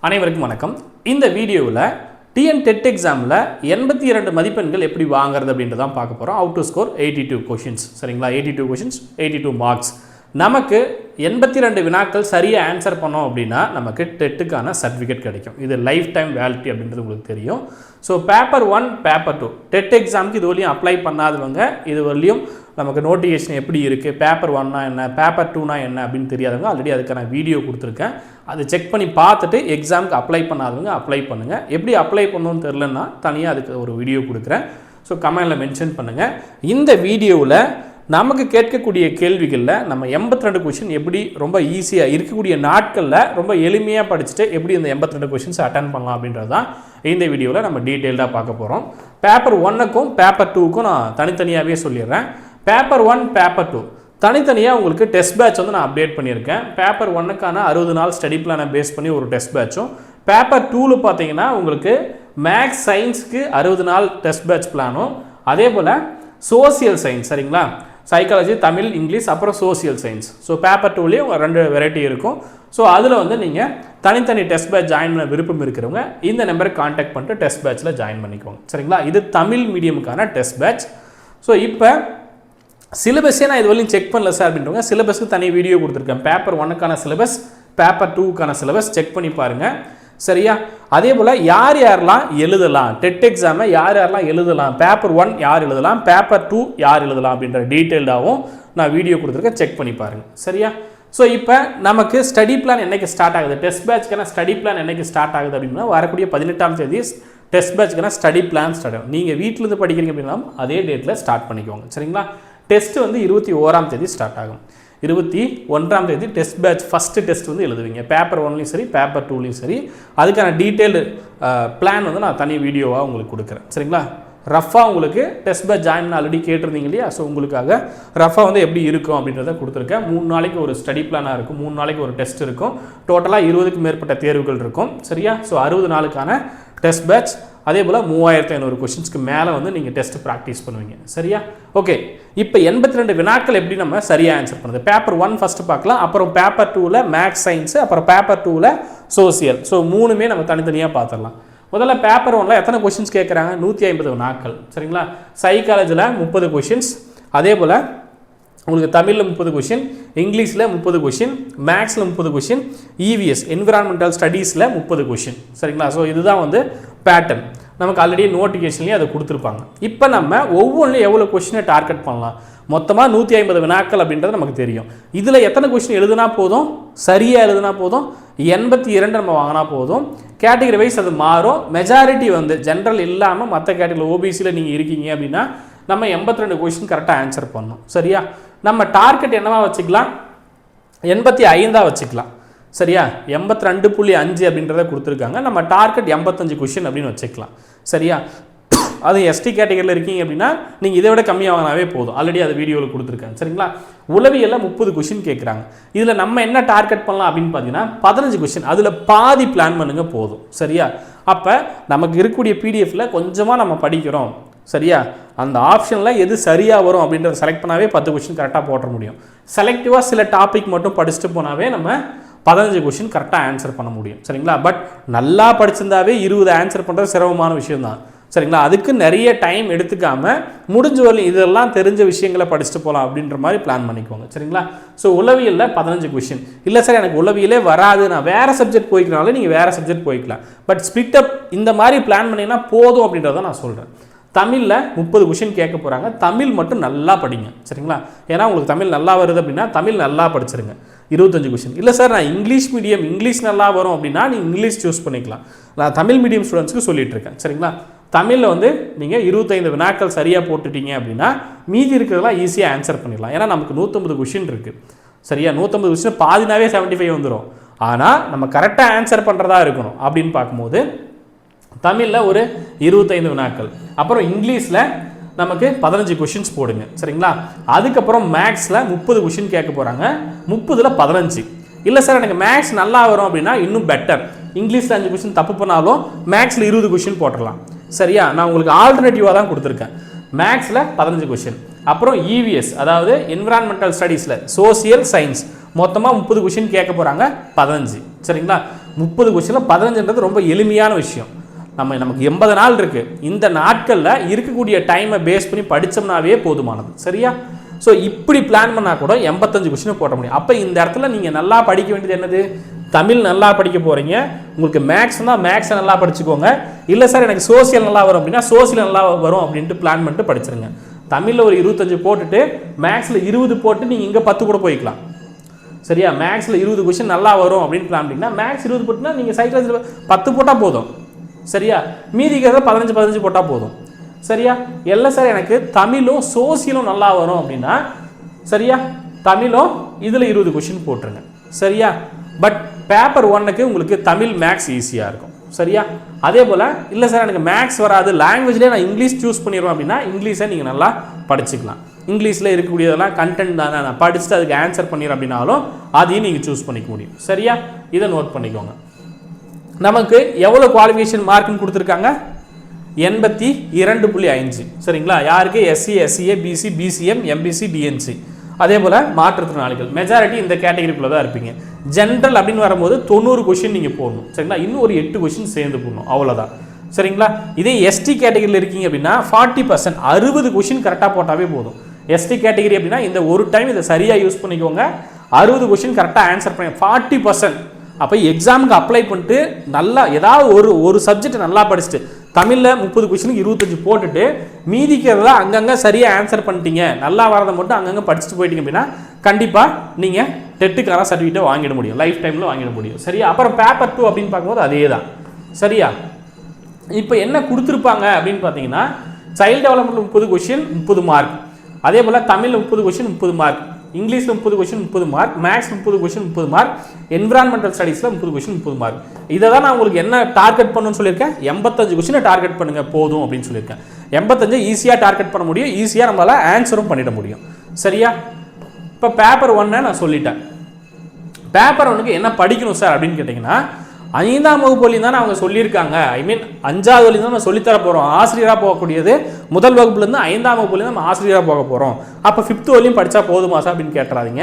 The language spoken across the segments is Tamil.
அனைவருக்கும் வணக்கம். இந்த வீடியோவில் டிஎன் டெட் எக்ஸாமில் 82 மதிப்பெண்கள் எப்படி வாங்குறது அப்படின்றத தான் பார்க்க போகிறோம். How to score 82 questions. சரிங்களா, 82 கொஷின்ஸ், 82 மார்க்ஸ். நமக்கு 82 வினாக்கள் சரியாக ஆன்சர் பண்ணோம் அப்படின்னா நமக்கு டெட்டுக்கான சர்டிஃபிகேட் கிடைக்கும். இது லைஃப் டைம் வேலிட்டி அப்படின்றது உங்களுக்கு தெரியும். ஸோ பேப்பர் 1, பேப்பர் 2 டெட் எக்ஸாமுக்கு இது வரையும் அப்ளை பண்ணாதவங்க, இது வரலையும் நமக்கு நோட்டிஃபிகேஷன் எப்படி இருக்குது, பேப்பர் 1னா என்ன, பேப்பர் 2னா என்ன அப்படின்னு தெரியாதவங்க ஆல்ரெடி அதுக்கான வீடியோ கொடுத்துருக்கேன். அதை செக் பண்ணி பார்த்துட்டு எக்ஸாமுக்கு அப்ளை பண்ணாதவங்க அப்ளை பண்ணுங்கள். எப்படி அப்ளை பண்ணணும்னு தெரிலன்னா தனியாக அதுக்கு ஒரு வீடியோ கொடுக்குறேன். ஸோ கமெண்டில் மென்ஷன் பண்ணுங்கள். இந்த வீடியோவில் நமக்கு கேட்கக்கூடிய கேள்விகளில் நம்ம 82 கொஷின் எப்படி ரொம்ப ஈஸியாக இருக்கக்கூடிய நாட்களில் ரொம்ப எளிமையாக படிச்சுட்டு எப்படி இந்த 82 கொஷின்ஸ் அட்டன் பண்ணலாம் அப்படின்றது தான் இந்த வீடியோவில் நம்ம டீட்டெயில்டாக பார்க்க போகிறோம். பேப்பர் 1க்கும் பேப்பர் 2க்கும் நான் தனித்தனியாகவே சொல்லிடுறேன். பேப்பர் 1, பேப்பர் 2 தனித்தனியாக உங்களுக்கு டெஸ்ட் பேட்ச் வந்து நான் அப்டேட் பண்ணியிருக்கேன். பேப்பர் 1க்கான 60 நாள் ஸ்டடி பிளானை பேஸ் பண்ணி ஒரு டெஸ்ட் பேட்சும், பேப்பர் 2ல் பார்த்தீங்கன்னா உங்களுக்கு மேக்ஸ் சயின்ஸுக்கு 60 நாள் டெஸ்ட் பேட்ச் பிளானும், அதே போல் சோசியல் சயின்ஸ், சரிங்களா, சைக்காலஜி, தமிழ், இங்கிலீஷ், அப்புறம் சோசியல் சயின்ஸ். ஸோ பேப்பர் 2லேயும் 2 வெரைட்டி இருக்கும். ஸோ அதில் வந்து நீங்கள் தனித்தனி டெஸ்ட் பேட்ச் ஜாயின் பண்ண விருப்பம் இருக்கிறவங்க இந்த நம்பருக்கு கான்டாக்ட் பண்ணிட்டு டெஸ்ட் பேட்சில் ஜாயின் பண்ணிக்கோங்க. சரிங்களா, இது தமிழ் மீடியமுக்கான டெஸ்ட் பேட்ச். ஸோ இப்போ சிலபஸே நான் இது வரையும் செக் பண்ணல சார் அப்படின்றவங்க சிலபஸ்க்கு தனி வீடியோ கொடுத்துருக்கேன். பேப்பர் 1க்கான சிலபஸ், பேப்பர் 2க்கான சிலபஸ் செக் பண்ணி பாருங்கள். சரியா, அதே போல் யார் யாரெல்லாம் எழுதலாம், டெட் எக்ஸாமை யார் யாரெல்லாம் எழுதலாம், பேப்பர் 1 யார் எழுதலாம், பேப்பர் 2 யார் எழுதலாம் அப்படின்ற டீட்டெயில்டாகவும் நான் வீடியோ கொடுத்துருக்கேன், செக் பண்ணி பாருங்கள். சரியா, ஸோ இப்போ நமக்கு ஸ்டடி பிளான் என்றைக்கு ஸ்டார்ட் ஆகுது, டெஸ்ட் பேட்ச்க்கான ஸ்டடி பிளான் என்றைக்கு ஸ்டார்ட் ஆகுது அப்படின்னா வரக்கூடிய 18ஆம் தேதி டெஸ்ட் பேட்ச்க்கான ஸ்டடி பிளான் ஸ்டார்ட் ஆகும். நீங்கள் வீட்டிலேருந்து படிக்கிறீங்க அப்படின்னா அதே டேட்டில் ஸ்டார்ட் பண்ணிக்கோங்க. சரிங்களா, டெஸ்ட்டு வந்து 21ஆம் தேதி ஸ்டார்ட் ஆகும். 21ஆம் தேதி டெஸ்ட் பேட்ச் ஃபஸ்ட்டு டெஸ்ட் வந்து எழுதுவீங்க. பேப்பர் 1லையும் சரி, பேப்பர் 2லையும் சரி. அதுக்கான டீட்டெயில்டு பிளான் வந்து நான் தனி வீடியோவாக உங்களுக்கு கொடுக்குறேன். சரிங்களா, ரஃபாக உங்களுக்கு டெஸ்ட் பேட்ச் ஜாயின் ஆல்ரெடி கேட்டிருந்தீங்க இல்லையா, ஸோ உங்களுக்காக ரஃபாக வந்து எப்படி இருக்கும் அப்படின்றத கொடுத்துருக்கேன். 3 நாளைக்கு ஒரு ஸ்டடி பிளானாக இருக்கும், 3 நாளைக்கு ஒரு டெஸ்ட் இருக்கும், டோட்டலாக 20க்கும் மேற்பட்ட தேர்வுகள் இருக்கும். சரியா, ஸோ 60 நாளுக்கான டெஸ்ட் பேட்ச், அதே போல் 3500 கொஷின்ஸ்க்கு மேலே வந்து நீங்கள் டெஸ்ட் ப்ராக்டிஸ் பண்ணுவீங்க. சரியா, ஓகே. இப்போ 82 வினாக்கள் எப்படி நம்ம சரியாக ஆன்சர் பண்ணுறது, பேப்பர் 1 ஃபஸ்ட்டு பார்க்கலாம், அப்புறம் பேப்பர் 2ல் மேக்ஸ் சயின்ஸு, அப்புறம் பேப்பர் 2ல் சோசியல். ஸோ 3மே நம்ம தனித்தனியாக பார்த்துடலாம். முதல்ல பேப்பர் 1ல் எத்தனை கொஷின்ஸ் கேட்குறாங்க, 150 வினாக்கள். சரிங்களா, சைக்காலஜியில் 30 கொஷின்ஸ், அதே போல் உங்களுக்கு தமிழில் 30 கொஷின், இங்கிலீஷில் 30 கொஷின், மேக்ஸில் 30 கொஷின், இவிஎஸ் என்விரான்மெண்டல் ஸ்டடீஸில் 30 கொஷின். சரிங்களா, ஸோ இதுதான் வந்து பேட்டர்ன். நமக்கு ஆல்ரெடி நோட்டிஃபிகேஷன்லேயே அதை கொடுத்துருப்பாங்க. இப்போ நம்ம ஒவ்வொன்றும் எவ்வளோ கொஷினை டார்கெட் பண்ணலாம், மொத்தமாக 150 வினாக்கள் அப்படின்றது நமக்கு தெரியும். இதில் எத்தனை கொஷின் எழுதுனா போதும், சரியாக எழுதுனா போதும், 82 நம்ம வாங்கினா போதும். கேட்டகரி வைஸ் அது மாறும். மெஜாரிட்டி வந்து ஜென்ரல் இல்லாமல் மற்ற கேட்டகரி ஓபிசியில் நீங்கள் இருக்கீங்க அப்படின்னா நம்ம 82 கொஷின் கரெக்டாக ஆன்சர் பண்ணணும். சரியா, நம்ம டார்கெட் என்னவா வச்சுக்கலாம், 85 வச்சுக்கலாம். சரியா, 82.5 அப்படின்றத கொடுத்துருக்காங்க. நம்ம டார்கெட் 85 கொஷின் அப்படின்னு வச்சுக்கலாம். சரியா, அது எஸ்டி கேட்டகரியில் இருக்கீங்க அப்படின்னா நீங்கள் இதை விட கம்மியாக வாங்கினாவே போதும். ஆல்ரெடி அது வீடியோவில் கொடுத்துருக்காங்க. சரிங்களா, உளவியலில் 30 கொஷின் கேட்குறாங்க. இதில் நம்ம என்ன டார்கெட் பண்ணலாம் அப்படின்னு பார்த்தீங்கன்னா 15 கொஷின், அதில் பாதி பிளான் பண்ணுங்க போதும். சரியா, அப்போ நமக்கு இருக்கக்கூடிய பிடிஎஃப்பில் கொஞ்சமாக நம்ம படிக்கிறோம். சரியா, அந்த ஆப்ஷனில் எது சரியாக வரும் அப்படின்றத செலக்ட் பண்ணாவே 10 கொஷின் கரெக்டாக போட முடியும். செலக்டிவாக சில டாபிக் மட்டும் படிச்சுட்டு போனாவே நம்ம 15 கொஷின் கரெக்டாக ஆன்சர் பண்ண முடியும். சரிங்களா, பட் நல்லா படிச்சிருந்தாவே 20 ஆன்சர் பண்ணுறது சிரமமான விஷயம் தான். சரிங்களா, அதுக்கு நிறைய டைம் எடுத்துக்காமல் முடிஞ்ச வரல இதெல்லாம் தெரிஞ்ச விஷயங்களை படிச்சுட்டு போகலாம் அப்படின்ற மாதிரி பிளான் பண்ணிக்கோங்க. சரிங்களா, ஸோ உளவியலில் 15 கொஷின். இல்லை சார் எனக்கு உளவியலே வராது, நான் வேறு சப்ஜெக்ட் போய்க்கிறனால நீங்கள் வேறு சப்ஜெக்ட் போய்க்கலாம். பட் ஸ்பிட் அப் இந்த மாதிரி பிளான் பண்ணிங்கன்னா போதும் அப்படின்றத நான் சொல்கிறேன். தமிழில் 30 கொஷின் கேட்க போகிறாங்க. தமிழ் மட்டும் நல்லா படிங்க. சரிங்களா, ஏன்னா உங்களுக்கு தமிழ் நல்லா வருது அப்படின்னா தமிழ் நல்லா படிச்சிருங்க. 25 கொஷின். இல்லை சார் நான் இங்கிலீஷ் மீடியம், இங்கிலீஷ் நல்லா வரும் அப்படின்னா நீங்கள் இங்கிலீஷ் சூஸ் பண்ணிக்கலாம். நான் தமிழ் மீடியம் ஸ்டூடெண்ட்ஸ்க்கு சொல்லிட்டு இருக்கேன். சரிங்களா, தமிழில் வந்து நீங்கள் 25 வினாக்கள் சரியாக போட்டுட்டீங்க அப்படின்னா மீதி இருக்கிறதெல்லாம் ஈஸியாக ஆன்சர் பண்ணிடலாம். ஏன்னா நமக்கு 150 கொஷின் இருக்குது. சரியா, 150 கொஷின் பாதினாவே 75 வந்துடும். ஆனால் நம்ம கரெக்டாக ஆன்சர் பண்ணுறதா இருக்கணும். அப்படின்னு பார்க்கும்போது தமிழில் ஒரு 25 வினாக்கள், அப்புறம் இங்கிலீஷில் நமக்கு 15 கொஷின்ஸ் போடுங்க. சரிங்களா, அதுக்கப்புறம் மேக்ஸில் 30 கொஷின் கேட்க போகிறாங்க, 30ல் 15. இல்லை சார் எனக்கு மேக்ஸ் நல்லா வரும் அப்படின்னா இன்னும் பெட்டர், இங்கிலீஷில் 5 கொஷின் தப்பு பண்ணாலும் மேக்ஸில் 20 கொஷின் போட்டுடலாம். சரியா, நான் உங்களுக்கு ஆல்டர்னேட்டிவாக தான் கொடுத்துருக்கேன். மேக்ஸில் 15 கொஷின், அப்புறம் இவிஎஸ் அதாவது என்விரான்மெண்டல் ஸ்டடீஸில் சோசியல் சயின்ஸ் மொத்தமாக 30 கொஷின் கேட்க போகிறாங்க, 15. சரிங்களா, 30 கொஸ்டினில் 15ன்றது ரொம்ப எளிமையான விஷயம். நமக்கு 80 நாள் இருக்குது. இந்த நாட்களில் இருக்கக்கூடிய டைமை பேஸ் பண்ணி படித்தோம்னாவே போதுமானது. சரியா? ஸோ இப்படி பிளான் பண்ணால் கூட 85 கொஸ்டின் போட முடியும். அப்போ இந்த இடத்துல நீங்கள் நல்லா படிக்க வேண்டியது என்னது? தமிழ் நல்லா படிக்க போகிறீங்க. உங்களுக்கு மேக்ஸ்னா மேக்ஸை நல்லா படிச்சுக்கோங்க. இல்லை சார் எனக்கு சோசியல் நல்லா வரும் அப்படின்னா சோசியல் நல்லா வரும் அப்படின்ட்டு பிளான் பண்ணிட்டு படிச்சிருங்க. தமிழில் ஒரு 25 போட்டுட்டு மேக்ஸில் 20 போட்டு நீங்கள் இங்கே 10 கூட போய்க்கலாம். சரியா? மேக்ஸில் 20 கொஸ்டின் நல்லா வரும் அப்படின்னு பிளான் பண்ணிங்கன்னா மேக்ஸ் 20 போட்டுனா நீங்கள் சைக்காலஜியில் 10 போட்டால் போதும். சரியா? மீதிக்கிறத 15 போட்டால் போதும். சரியா? இல்லை சார் எனக்கு தமிழும் சோசியலும் நல்லா வரும் அப்படின்னா சரியா தமிழும் இதில் 20 கொஸ்டின் போட்டுருங்க. சரியா? பட் பேப்பர் 1க்கு உங்களுக்கு தமிழ் மேக்ஸ் ஈஸியாக இருக்கும். சரியா? அதே போல் இல்லை சார் எனக்கு மேக்ஸ் வராது, லாங்குவேஜ்லேயே நான் இங்கிலீஷ் சூஸ் பண்ணிடுவேன் அப்படின்னா இங்கிலீஷை நீங்கள் நல்லா படிச்சுக்கலாம். இங்கிலீஷில் இருக்கக்கூடியதெல்லாம் கண்டென்ட் தானே, நான் படிச்சுட்டு அதுக்கு ஆன்சர் பண்ணிடுறேன் அப்படின்னாலும் அதையும் நீங்கள் சூஸ் பண்ணிக்க முடியும். சரியா? இதை நோட் பண்ணிக்கோங்க. நமக்கு எவ்வளோ குவாலிஃபிகேஷன் மார்க்குன்னு கொடுத்துருக்காங்க? 82.5. சரிங்களா? யாருக்கு? SC, SCA, BC, BCM, MBC, DNC. அதே போல் மாற்றுத்திறனாளிகள் மெஜாரிட்டி இந்த கேட்டகரிக்குள்ளே தான் இருப்பீங்க. ஜென்ரல் அப்படின்னு வரும்போது 90 கொஸ்டின் நீங்கள் போடணும். சரிங்களா? இன்னும் ஒரு 8 கொஸ்டின் சேர்ந்து போடணும், அவ்வளோதான். சரிங்களா? இதே எஸ்டி கேட்டகரியில் இருக்கீங்க அப்படின்னா 40%, 60 கொஸ்டின் கரெக்டாக போட்டாவே போதும். எஸ்டி கேட்டகரி அப்படின்னா இந்த ஒரு டைம் இதை சரியாக யூஸ் பண்ணிக்கோங்க. 60 கொஸ்டின் கரெக்டாக ஆன்சர் பண்ணி 40%. அப்போ எக்ஸாமுக்கு அப்ளை பண்ணிட்டு நல்லா ஏதாவது ஒரு சப்ஜெக்ட் நல்லா படிச்சுட்டு தமிழில் 30 கொஸ்டினுக்கு 25 போட்டுட்டு மீதிக்கிறதா அங்கங்கே சரியாக ஆன்சர் பண்ணிட்டீங்க, நல்லா வரதை மட்டும் அங்கங்கே படிச்சுட்டு போயிட்டீங்க அப்படின்னா கண்டிப்பாக நீங்கள் டெட்டுக்கான சர்டிஃபிகேட்டை வாங்கிட முடியும், லைஃப் டைமில் வாங்கிட முடியும். சரியா? அப்புறம் பேப்பர் 2 அப்படின்னு பார்க்கும்போது அதே தான். சரியா? இப்போ என்ன கொடுத்துருப்பாங்க அப்படின்னு பார்த்தீங்கன்னா சைல்டு டெவலப்மெண்ட் 30 கொஸ்டின் 30 மார்க், அதே போல் தமிழில் 30 கொஸ்டின் 30 மார்க், இங்கிலீஷில் 30 question 30 mark, maths 30 question 30 mark, environmental ஸ்டடீஸில் 30 கொஸ்டின் 30 மார்க். இதை தான் நான் உங்களுக்கு என்ன டார்கெட் பண்ணணும்னு சொல்லியிருக்கேன்? 85 கொஸ்டினை டார்கெட் பண்ணுங்க போதும் அப்படின்னு சொல்லியிருக்கேன். 85 ஈஸியாக டார்கெட் பண்ண முடியும், ஈஸியாக நம்மளால் ஆன்சரும் பண்ணிட முடியும். சரியா? இப்போ பேப்பர் 1 நான் சொல்லிட்டேன். பேப்பர் 1க்கு என்ன படிக்கணும் சார் அப்படின்னு கேட்டிங்கன்னா 5ஆம் வகுப்புலையும் தானே அவங்க சொல்லியிருக்காங்க. ஐ மீன் 5வது வரையும் தான் நம்ம சொல்லித்தர போகிறோம். ஆசிரியராக போகக்கூடியது முதல் வகுப்புலேருந்து 5ஆம் வகுப்புலேருந்து நம்ம ஆசிரியராக போக போகிறோம். அப்போ 5th வரையும் படித்தா போதுமா சார் அப்படின்னு கேட்டுறாதீங்க.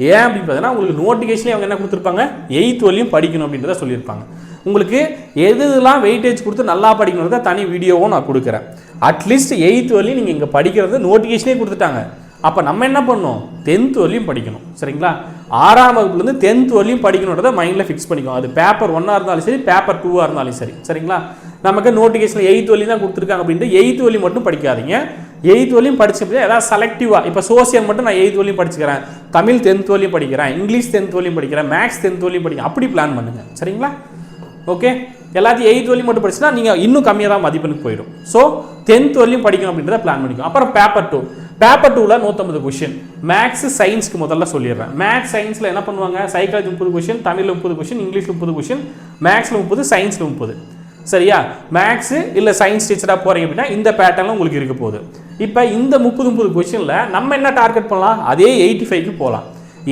ஏன் அப்படின்னு பார்த்தீங்கன்னா உங்களுக்கு நோட்டிஃபிகேஷனே அவங்க என்ன கொடுத்துருப்பாங்க? 8th வரையும் படிக்கணும் அப்படின்றத சொல்லியிருப்பாங்க. உங்களுக்கு எதுலாம் வெயிட்டேஜ் கொடுத்து நல்லா படிக்கணுன்றத தனி வீடியோவும் நான் கொடுக்குறேன். அட்லீஸ்ட் 8th வரையும் நீங்கள் இங்கே படிக்கிறது நோட்டிஃபிகேஷனே கொடுத்துட்டாங்க. அப்போ நம்ம என்ன பண்ணணும்? 10th வரையும் படிக்கணும். சரிங்களா? 6ஆம் வகுப்புலேருந்து 10th வரையும் படிக்கணுன்றதை மைண்டில் ஃபிக்ஸ் பண்ணிக்கோங்க. அது பேப்பர் 1 இருந்தாலும் சரி, பேப்பர் 2 இருந்தாலும் சரி. சரிங்களா? நமக்கு நோட்டிஃபிகேஷனில் 8th வரையும் தான் கொடுத்துருக்காங்க அப்படின்ட்டு 8th வரையும் மட்டும் படிக்காதீங்க. 8th வரையும் படிச்சு ஏதாவது செலக்டிவாக இப்போ சோசியல் மட்டும் நான் 8th வரையும் படிச்சுக்கிறேன், தமிழ் 10th வரையும் படிக்கிறேன், இங்கிலீஷ் 10th வரையும் படிக்கிறேன், மேக்ஸ் 10th வரையும் படிக்கிறேன், அப்படி பிளான் பண்ணுங்கள். சரிங்களா? ஓகே, எல்லாத்தையும் 8th வரையும் மட்டும் படிச்சுன்னா நீங்கள் இன்னும் கம்மியாக தான் மதிப்பெண்ணுக்கு போயிடும். ஸோ 10th வரையும் படிக்கணும் அப்படின்றத பிளான் பண்ணிக்கணும். அப்புறம் பேப்பர் 2 பேப்பர் 2ல் 150 கொஸ்டின். மேக்ஸ் சயின்ஸ்க்கு முதல்ல சொல்லிடுறேன். மேக்ஸ் சயின்ஸில் என்ன பண்ணுவாங்க? சைக்காலஜி 30 கொஸ்டின், தமிழில் 30 கொஸ்டின், இங்கிலீஷில் 30 கொஸ்டின், மேக்ஸில் 30, சயின்ஸில் 30. சரியா? மேக்ஸு இல்லை சயின்ஸ் டீச்சராக போகிறீங்க அப்படின்னா இந்த பேட்டர்னில் உங்களுக்கு இருக்க போகுது. இப்போ இந்த 30 கொஸ்டினில் நம்ம என்ன டார்கெட் பண்ணலாம்? அதே 85க்கு போகலாம்.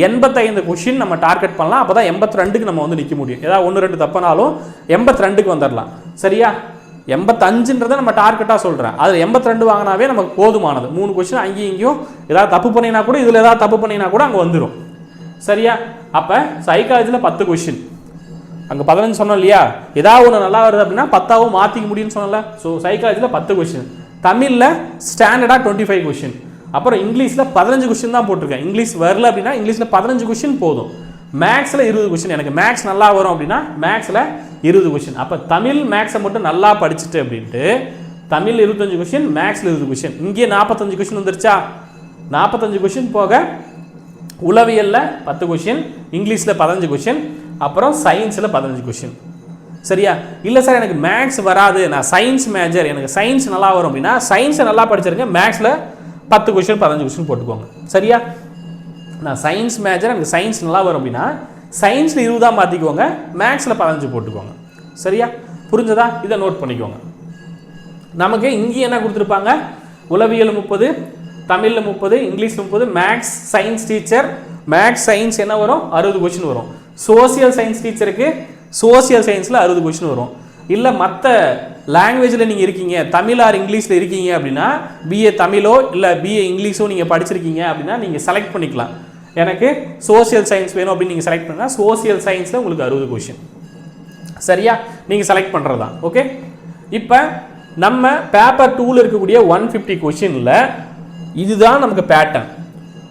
85 கொஸ்டின் நம்ம டார்கெட் பண்ணலாம். அப்போ தான் 82க்கு நம்ம வந்து நிற்க முடியும். ஏதாவது 1-2 தப்புனாலும் 82க்கு வந்துடலாம். சரியா? 85ன்றதை நம்ம டார்கெட்டாக சொல்கிறேன். அதில் 82 வாங்கினாவே நமக்கு போதுமானது. 3 கொஸ்டின் அங்கேயும் இங்கேயும் ஏதாவது தப்பு பண்ணினா கூட இதில் ஏதாவது தப்பு பண்ணினா கூட அங்கே வந்துடும். சரியா? அப்போ சைக்காலஜியில் 10 கொஸ்டின், அங்கே 15 சொன்னோம் இல்லையா? ஏதாவது ஒன்று நல்லா வருது அப்படின்னா 10ஆவும் மாற்றிக்க முடியும்னு சொன்னல. ஸோ சைக்காலஜியில் 10 கொஸ்டின், தமிழில் ஸ்டாண்டர்டாக 25 கொஸ்டின், அப்புறம் இங்கிலீஷில் 15 கொஸ்டின் தான் போட்டிருக்கேன். இங்கிலீஷ் வரல அப்படின்னா இங்கிலீஷில் 15 கொஸ்டின் போதும். மேக்ஸில் 20 கொஸ்டின், எனக்கு மேக்ஸ் நல்லா வரும் அப்படின்னா மேக்ஸில் 20 கொஸ்டின். அப்போ தமிழ் மேக்ஸை மட்டும் நல்லா படிச்சுட்டு அப்படின்ட்டு தமிழ் 25 கொஸ்டின், மேக்ஸில் 20 கொஸ்டின், இங்கே 45 கொஸ்டின் வந்துருச்சா? 45 கொஸ்டின் போக உளவியலில் 10 கொஸ்டின், இங்கிலீஷில் 15 கொஸ்டின், அப்புறம் சயின்ஸில் 15 கொஸ்டின். சரியா? இல்லை சார் எனக்கு மேக்ஸ் வராது, நான் சயின்ஸ் மேஜர், எனக்கு சயின்ஸ் நல்லா வரும் அப்படின்னா சயின்ஸை நல்லா படிச்சிருங்க, மேக்ஸில் 10 கொஸ்டின் 15 கொஸ்டின் போட்டுக்கோங்க. சரியா? நான் சயின்ஸ் மேஜர், எனக்கு சயின்ஸ் நல்லா வரும் அப்படின்னா சயின்ஸில் 20 மாற்றிக்கோங்க, மேக்ஸில் 15 போட்டுக்கோங்க. சரியா? புரிஞ்சதா? இதை நோட் பண்ணிக்கோங்க. நமக்கு இங்கே என்ன கொடுத்துருப்பாங்க? உளவியல் 30, தமிழில் 30, இங்கிலீஷில் 30, maths science teacher, maths science என்ன வரும்? 60 கொஸ்டின் வரும். சோசியல் சயின்ஸ் டீச்சருக்கு சோசியல் சயின்ஸில் 60 கொஸ்டின் வரும். இல்லை மற்ற லாங்குவேஜில் நீங்கள் இருக்கீங்க, தமிழ் ஆர் இங்கிலீஷில் இருக்கீங்க அப்படின்னா பிஏ தமிழோ இல்லை பிஏ இங்கிலீஷோ நீங்கள் படிச்சிருக்கீங்க அப்படின்னா நீங்கள் செலக்ட் பண்ணிக்கலாம். எனக்கு சோசியல் சயின்ஸ் வேணும் அப்படின்னு நீங்கள் செலக்ட் பண்ணால் சோசியல் சயின்ஸில் உங்களுக்கு 60 கொஸ்டின். சரியா? நீங்கள் செலக்ட் பண்ணுறது தான். ஓகே, இப்போ நம்ம பேப்பர் 2ல் இருக்கக்கூடிய 150 கொஷினில் இதுதான் நமக்கு பேட்டர்ன்.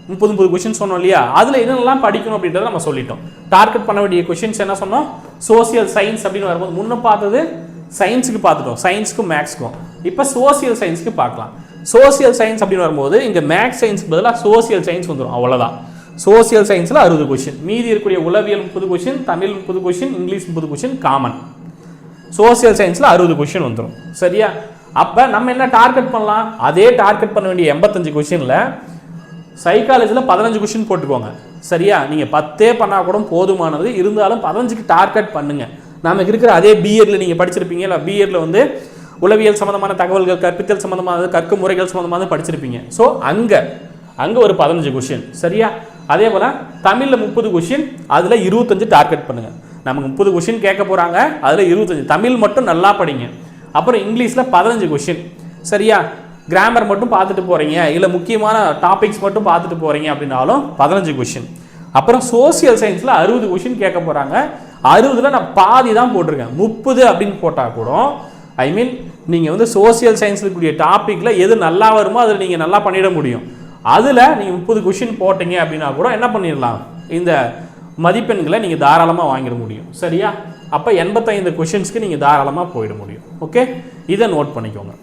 30 கொஷின் சொன்னோம் இல்லையா? அதில் என்னெல்லாம் படிக்கணும் அப்படின்றத நம்ம சொல்லிட்டோம். டார்கெட் பண்ண வேண்டிய கொஷின்ஸ் என்ன சொன்னோம்? சோசியல் சயின்ஸ் அப்படின்னு வரும்போது முன்ன பார்த்தது சயின்ஸுக்கு பார்த்துட்டோம், சயின்ஸுக்கும் மேக்ஸுக்கும். இப்போ சோசியல் சயின்ஸுக்கு பார்க்கலாம். சோசியல் சயின்ஸ் அப்படின்னு வரும்போது இங்கே மேக்ஸ் சயின்ஸுக்கு பதிலாக சோசியல் சயின்ஸ் வந்துடும், அவ்வளோதான். சோசியல் சயின்ஸில் 60 கொஷின், மீதி இருக்கக்கூடிய உளவியல் 30 question, Tamil 30 question, English 30 question common. Social சயின்ஸில் 60 கொஷின் வந்துடும். சரியா? அப்போ நம்ம என்ன டார்கெட் பண்ணலாம்? அதே டார்கெட் பண்ண வேண்டிய 85 கொஷினில் சைக்காலஜியில் 15 கொஷின் போட்டுக்கோங்க. சரியா? நீங்கள் 10 பண்ணால் கூட போதுமானது, இருந்தாலும் 15க்கு டார்கெட் பண்ணுங்க. நமக்கு இருக்கிற அதே பிஎட்ல நீங்கள் படிச்சிருப்பீங்க இல்லை? பிஎட்ல வந்து உளவியல் சம்மந்தமான தகவல்கள், கற்பித்தல் சம்மந்தமானது, கற்கும் முறைகள் சம்மந்தமானது படிச்சிருப்பீங்க. ஸோ அங்கே ஒரு 15 கொஷின். சரியா? அதே போல் தமிழில் 30 கொஷின், அதில் 25 டார்கெட் பண்ணுங்கள். நமக்கு 30 கொஷின் கேட்க போகிறாங்க, அதில் 25. தமிழ் மட்டும் நல்லா படிங்க. அப்புறம் இங்கிலீஷில் 15 கொஷின். சரியா? கிராமர் மட்டும் பார்த்துட்டு போகிறீங்க, இல்லை முக்கியமான டாபிக்ஸ் மட்டும் பார்த்துட்டு போகிறீங்க அப்படின்னாலும் 15 கொஷின். அப்புறம் சோசியல் சயின்ஸில் 60 கொஷின் கேட்க போகிறாங்க. 60ல் நான் பாதி தான் போட்டிருக்கேன். 30 அப்படின்னு போட்டால் கூட ஐ மீன் நீங்கள் வந்து சோசியல் சயின்ஸில் இருக்கக்கூடிய டாப்பிக்கில் எது நல்லா வருமோ அதில் நீங்கள் நல்லா பண்ணிட முடியும். அதில் நீங்கள் 30 கொஷின் போட்டீங்க அப்படின்னா கூட என்ன பண்ணிடலாம்? இந்த மதிப்பெண்களை நீங்கள் தாராளமாக வாங்கிட முடியும். சரியா? அப்போ 85 கொஷின்ஸ்க்கு நீங்கள் தாராளமாக போயிட முடியும். ஓகே, இதை நோட் பண்ணிக்கோங்க.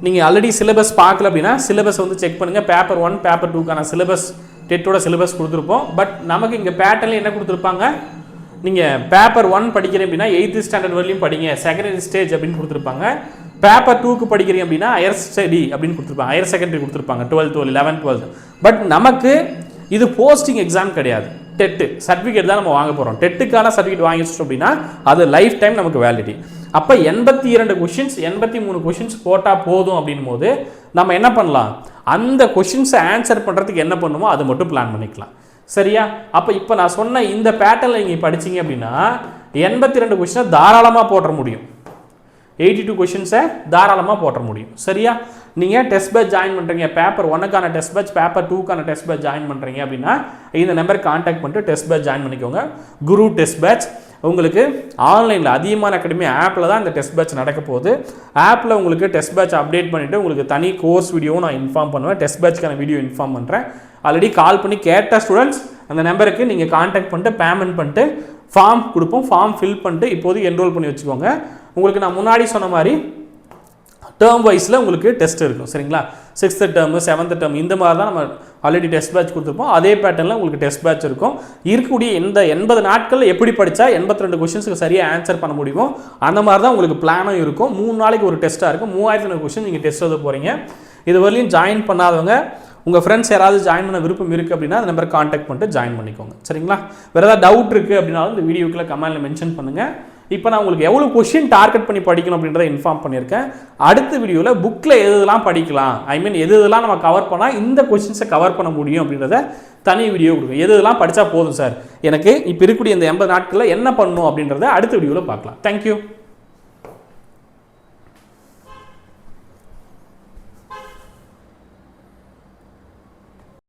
நீங்கள் ஆல்ரெடி சிலபஸ் பார்க்கல அப்படின்னா சிலபஸ் வந்து செக் பண்ணுங்கள். பேப்பர் 1 பேப்பர் 2க்கான சிலபஸ், டெட்டோட சிலபஸ் கொடுத்துருப்போம். பட் நமக்கு இங்கே பேட்டர்னில் என்ன கொடுத்துருப்பாங்க? நீங்கள் பேப்பர் 1 படிக்கிறீங்க அப்படின்னா 8th ஸ்டாண்டர்ட் வரையும் படிங்க, செகண்டரி ஸ்டேஜ் அப்படின்னு கொடுத்துருப்பாங்க. பேப்பர் 2க்கு படிக்கிறீங்க அப்படின்னா ஹையர் ஸ்டடி அப்படின்னு கொடுத்துருப்பாங்க, ஹையர் செகண்டரி கொடுத்துருப்பாங்க, 12th 11th 12th. பட் நமக்கு இது போஸ்டிங் எக்ஸாம் கிடையாது, டெட்டு சர்டிஃபிகேட் தான் நம்ம வாங்க போகிறோம். டெட்டுக்கான சர்டிஃபிகேட் வாங்கி வச்சிட்டோம் அப்படின்னா அது லைஃப் டைம் நமக்கு வேலிடிட்டி. அப்போ 82 கொஷின்ஸ் 83 கொஷின்ஸ் போட்டால் போதும் அப்படின் போது நம்ம என்ன பண்ணலாம்? அந்த கொஷின்ஸை ஆன்சர் பண்ணுறதுக்கு என்ன பண்ணுமோ அது மட்டும் பிளான் பண்ணிக்கலாம். சரியா? அப்போ இப்போ நான் சொன்ன இந்த பேட்டர்னில் நீங்கள் படிச்சிங்க அப்படின்னா 82 கொஷினை தாராளமாக போட்டுற முடியும், 82 கொஷின்ஸை தாராளமாக போட்டுற முடியும். சரியா? நீங்கள் டெஸ்ட் பேட்ச் ஜாயின் பண்ணுறீங்க, பேப்பர் 1க்கான டெஸ்ட் பேட்ச், பேப்பர் 2க்கான டெஸ்ட் பேட்ச் ஜாயின் பண்ணுறீங்க அப்படின்னா இந்த நம்பருக்கு கான்டாக்ட் பண்ணிட்டு டெஸ்ட் பேட்ச் ஜாயின் பண்ணிக்கோங்க. குரு டெஸ்ட் பேட்ச் உங்களுக்கு ஆன்லைனில் அதிகமான அகாடமி ஆப்பில் தான் இந்த டெஸ்ட் பேட்ச் நடக்க போகுது. ஆப்பில் உங்களுக்கு டெஸ்ட் பேட்ச் அப்டேட் பண்ணிவிட்டு உங்களுக்கு தனி கோர்ஸ் வீடியோவும் நான் இன்ஃபார்ம் பண்ணுவேன், டெஸ்ட் பேட்ச்க்கான வீடியோ இன்ஃபார்ம் பண்ணுறேன். ஆல்ரெடி கால் பண்ணி கேட்ட ஸ்டூடெண்ட்ஸ் அந்த நம்பருக்கு நீங்கள் கான்டாக்ட் பண்ணிட்டு பேமெண்ட் பண்ணிட்டு ஃபார்ம் கொடுப்போம், ஃபார்ம் ஃபில் பண்ணிட்டு இப்போதைக்கு என்ரோல் பண்ணி வச்சுக்கோங்க. உங்களுக்கு நான் முன்னாடி சொன்ன மாதிரி டேர்ம் வைஸில் உங்களுக்கு டெஸ்ட் இருக்கும். சரிங்களா? 6th டேர்மு 7th டேர்ம் இந்த மாதிரி தான் நம்ம ஆல்ரெடி டெஸ்ட் பேட்ச் கொடுத்துருப்போம். அதே பேட்டர்னில் உங்களுக்கு டெஸ்ட் பேட்ச் இருக்கும். இருக்கக்கூடிய இந்த 80 நாட்களில் எப்படி படித்தா 82 கொஷின்ஸுக்கு சரியாக ஆன்சர் பண்ண முடியுமோ அந்த மாதிரி தான் உங்களுக்கு பிளானும் இருக்கும். 3 நாளைக்கு ஒரு டெஸ்ட்டாக இருக்கும். 3000 கொஷின் நீங்கள் டெஸ்ட் எழுத போகிறீங்க. இது வரலையும் ஜாயின் பண்ணாதவங்க உங்கள் ஃப்ரெண்ட்ஸ் யாராவது ஜாயின் பண்ண விருப்பம் இருக்குது அப்படின்னா அந்த நம்பரை கான்டாக்ட் பண்ணிட்டு ஜாயின் பண்ணிக்கோங்க. சரிங்களா? வேறு ஏதாவது டவுட் இருக்குது அப்படின்னாலும் இந்த வீடியோக்குள்ளே கமெண்ட்டில் மென்ஷன் பண்ணுங்கள். இப்போ நான் உங்களுக்கு எவ்வளோ கொஷின் டார்கெட் பண்ணி படிக்கணும் அப்படின்றத இன்ஃபார்ம் பண்ணியிருக்கேன். அடுத்த வீடியோவில் புக்கில் எதெல்லாம் படிக்கலாம், ஐ மீன் எதெல்லாம் நம்ம கவர் பண்ணால் இந்த கொஷின்ஸை கவர் பண்ண முடியும் அப்படின்றத தனி வீடியோ கொடுக்கும். எதெல்லாம் படித்தா போதும் சார் எனக்கு இப்போ இருக்கக்கூடிய இந்த 80 நாட்களில் என்ன பண்ணணும் அப்படின்றத அடுத்த வீடியோவில் பார்க்கலாம். தேங்க்யூ.